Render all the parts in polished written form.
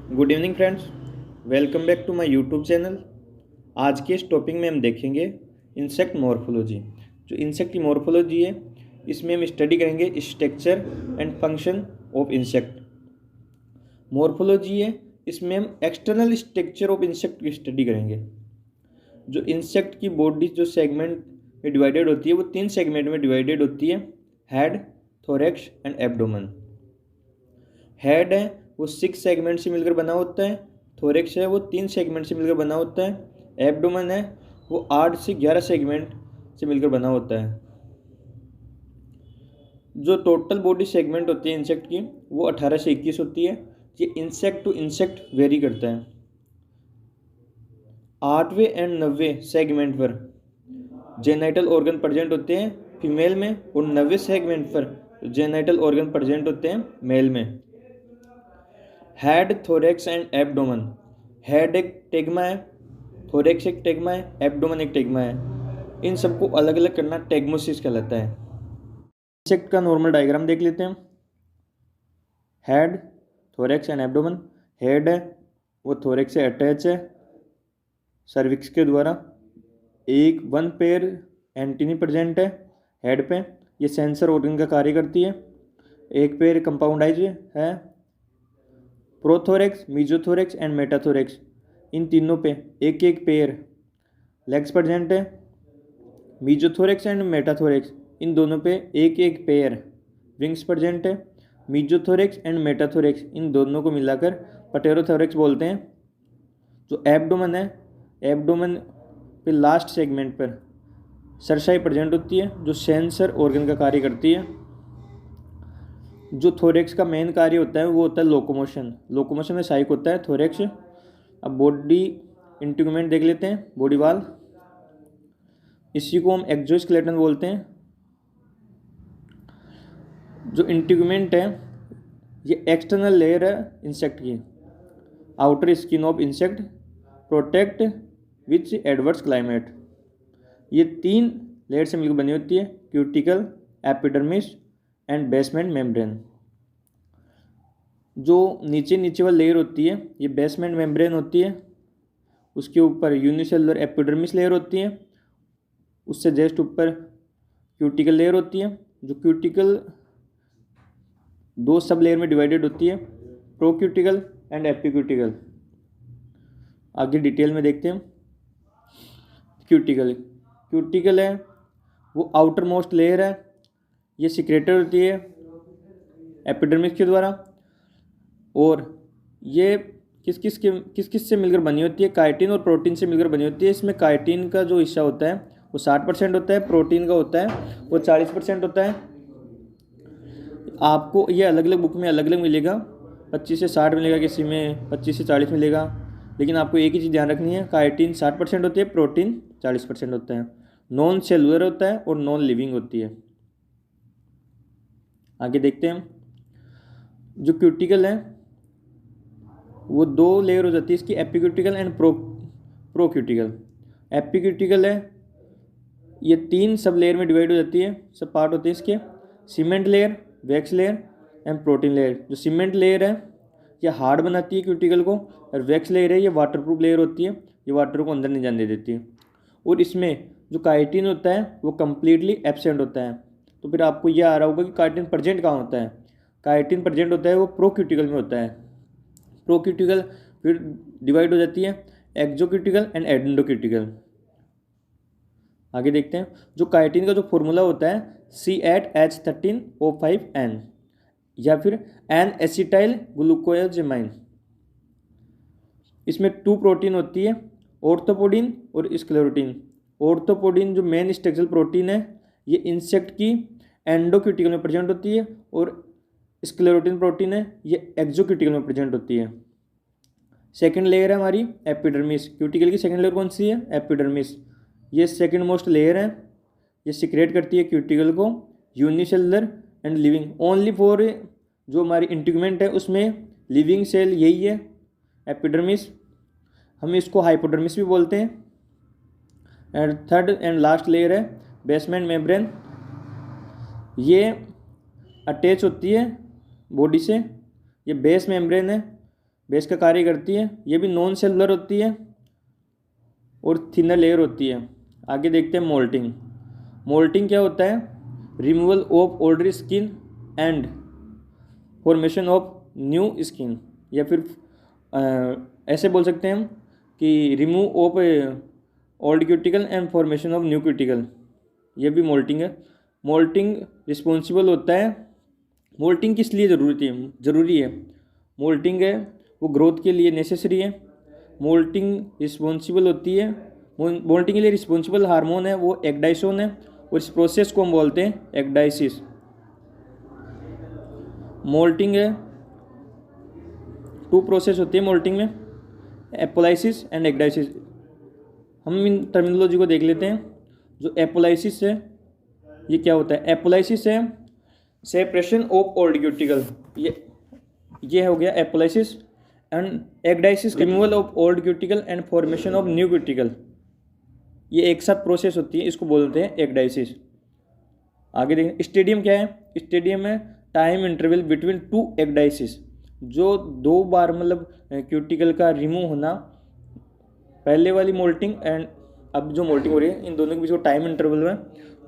Good evening friends, welcome back to my YouTube channel. आज के इस टॉपिक में हम देखेंगे इंसेक्ट मॉर्फोलॉजी। जो इंसेक्ट की मॉर्फोलॉजी है, इसमें हम स्टडी करेंगे structure and function of insect. Morphology है, इसमें हम एक्सटर्नल स्ट्रक्चर ऑफ इंसेक्ट की स्टडी करेंगे। जो इंसेक्ट की बॉडी जो सेगमेंट में डिवाइडेड होती है, वो 3 सेगमेंट में डिवाइडेड होती है: head, thorax and abdomen. Head है वो 6 सेगमेंट से मिलकर बना होता है। थोरैक्स है वो 3 सेगमेंट से मिलकर बना होता है। एब्डोमेन है वो 8 से 11 सेगमेंट से मिलकर बना होता है। जो टोटल बॉडी सेगमेंट होती है इंसेक्ट की, वो 18 से 21 होती है। ये इंसेक्ट टू इंसेक्ट वेरी करता है। 8वें एंड 9वें सेगमेंट पर जेनाइटल ऑर्गन प्रेजेंट होते हैं फीमेल में, और 9वें सेगमेंट पर जेनाइटल ऑर्गन प्रेजेंट होते हैं मेल में। Head, thorax and abdomen. Head एक टेग्मा है, थोरैक्स एक टेग्मा है, एब्डोमेन एक टेग्मा है। इन सबको अलग अलग करना टेग्मोसिस कहलाता है। इंसेक्ट का नॉर्मल डायग्राम देख लेते हैं। Head, thorax and abdomen. Head है वो थोरैक्स से अटैच है सर्विक्स के द्वारा। वन पेयर एंटीनी प्रेजेंट है हेड पे, ये सेंसर ऑर्गन का कार्य करती है। एक पेयर कंपाउंडाइज है। प्रोथोरैक्स, मीजोथोरैक्स एंड मेटाथोरैक्स, इन तीनों पे एक एक पेयर लेग्स प्रेजेंट है। मीजोथोरैक्स एंड मेटाथोरैक्स, इन दोनों पे एक एक पेयर विंग्स प्रेजेंट है। मीजोथोरैक्स एंड मेटाथोरैक्स, इन दोनों को मिलाकर पटेरोथोरैक्स बोलते हैं। जो एब्डोमेन है, एब्डोमेन पे लास्ट सेगमेंट पर सरसाई प्रेजेंट होती है, जो सेंसर ऑर्गन का कार्य करती है। जो थोरैक्स का मेन कार्य होता है वो होता है लोकोमोशन। लोकोमोशन में सहायक होता है थोरैक्स। अब बॉडी इंटीग्यूमेंट देख लेते हैं, बॉडी वाल। इसी को हम एक्सोस्केलेटन बोलते हैं। जो इंटीग्यूमेंट है ये एक्सटर्नल लेयर है इंसेक्ट की। Outer skin of insect protect which adverse climate. ये 3 लेयर से मिलकर बनी होती है: cuticle, epidermis and basement membrane. जो नीचे नीचे वाली लेयर होती है ये बेसमेंट मेम्ब्रेन होती है। उसके ऊपर यूनिसेलुलर एपिडर्मिस लेयर होती है। उससे जस्ट ऊपर क्यूटिकल लेयर होती है। जो क्यूटिकल 2 सब लेयर में डिवाइडेड होती है: प्रोक्यूटिकल एंड एपिक्यूटिकल। आगे डिटेल में देखते हैं। क्यूटिकल है वो आउटर मोस्ट लेयर है, ये सिक्रेटेड होती है एपिडर्मिस के द्वारा। और ये किस किस से मिलकर बनी होती है? काइटिन और प्रोटीन से मिलकर बनी होती है। इसमें काइटिन का जो हिस्सा होता है वो 60% होता है, प्रोटीन का होता है वो 40% होता है। आपको ये अलग अलग बुक में अलग अलग मिलेगा, 25 से 60 मिलेगा, किसी में 25 से 40 मिलेगा। लेकिन आपको एक ही चीज़ ध्यान रखनी है, काइटिन 60% होती है, प्रोटीन 40% होता है। नॉन सेलुलर होता है और नॉन लिविंग होती है। आगे देखते हैं। जो क्यूटिकल है वो 2 लेयर हो जाती है इसकी, एपिक्यूटिकल एंड प्रोक्यूटिकल। एपिक्यूटिकल है ये 3 सब लेयर में डिवाइड हो जाती है, सब पार्ट होते हैं इसके: cement layer, wax layer and protein layer. जो सीमेंट लेयर है ये हार्ड बनाती है क्यूटिकल को, और वैक्स लेयर है ये वाटरप्रूफ लेयर होती है, ये वाटर को अंदर नहीं जाने देती है। और इसमें जो काइटिन होता है वो कम्प्लीटली एब्सेंट होता है। तो फिर आपको ये आ रहा होगा कि काइटिन प्रेजेंट कहाँ होता है? काइटिन प्रेजेंट होता है वो प्रोक्यूटिकल में होता है। प्रोक्यूटिकल फिर डिवाइड हो जाती है एक्सोक्यूटिकल एंड एंडोक्यूटिकल। आगे देखते हैं। जो काइटिन का जो फॉर्मूला होता है C8H13O5N, या फिर एन एसिटाइल ग्लूकोजामाइन। इसमें 2 प्रोटीन होती है, ऑर्थोपोडिन और स्क्लेरोटिन। ऑर्थोपोडिन जो मेन स्ट्रक्चरल प्रोटीन है ये इंसेक्ट की एंडोक्यूटिकल में प्रेजेंट होती है, और स्क्लेरोटिन प्रोटीन है ये एक्सोक्यूटिकल में प्रेजेंट होती है। सेकेंड लेयर है हमारी एपिडर्मिस। क्यूटिकल की सेकेंड लेयर कौन सी है? एपिडर्मिस। ये सेकेंड मोस्ट लेयर है, ये सिक्रेट करती है क्यूटिकल को। Unicellular and living only for, जो हमारी इंटीग्यूमेंट है उसमें लिविंग सेल यही है एपिडर्मिस। हम इसको हाइपोडर्मिस भी बोलते हैं। And third and last layer है बेसमेंट मेम्ब्रेन। ये अटैच होती है बॉडी से, ये बेस मेम्ब्रेन है बेस का कार्य करती है। ये भी नॉन सेलुलर होती है और थिनर लेयर होती है। आगे देखते हैं मोल्टिंग। मोल्टिंग क्या होता है? Removal of older skin and formation of new skin, या फिर ऐसे बोल सकते हैं हम कि remove of old cuticle and formation of new cuticle, ये भी मोल्टिंग है। मोल्टिंग रिस्पॉन्सिबल होता है। मोल्टिंग किस लिए ज़रूरी है? मोल्टिंग है वो ग्रोथ के लिए नेसेसरी है। मोल्टिंग रिस्पॉन्सिबल होती है, मोल्टिंग के लिए रिस्पॉन्सिबल हार्मोन है वो एक्डाइसोन है, और इस प्रोसेस को हम बोलते हैं एक्डाइसिस। मोल्टिंग है, 2 प्रोसेस होती है मोल्टिंग में, एपोलाइसिस एंड एक्डाइसिस। हम इन टर्मिनोलॉजी को देख लेते हैं। जो एपोलाइसिस है ये क्या होता है? एपोलाइसिस है सेपरेशन ऑफ ओल्ड क्यूटिकल, ये हो गया apolysis. And ecdysis removal of old cuticle and formation of new cuticle, ये एक साथ प्रोसेस होती है, इसको बोलते हैं एक्डाइसिस। आगे देखें, स्टेडियम क्या है? स्टेडियम है टाइम इंटरवल बिटवीन 2 एक्डाइसिस, जो 2 बार मतलब क्यूटिकल का रिमूव होना, पहले वाली मोल्टिंग एंड अब जो मोल्टिंग हो रही है, इन दोनों के बीच जो टाइम इंटरवल में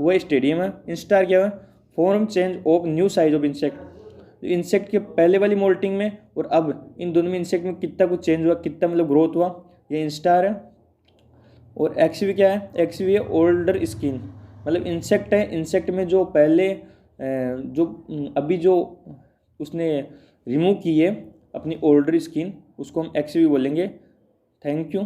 वो स्टेडियम है। इंस्टार क्या है? Form change of new size of insect. Insect के पहले वाली मोल्टिंग में और अब इन दोनों में इंसेक्ट में कितना कुछ चेंज हुआ, कितना मतलब ग्रोथ हुआ, ये इंस्टार है। और एक्सवी क्या है? एक्सवी है ओल्डर स्किन, मतलब इंसेक्ट है, इंसेक्ट में जो पहले जो अभी जो उसने रिमूव की है अपनी ओल्डर स्किन, उसको हम एक्सवी बोलेंगे। Thank you.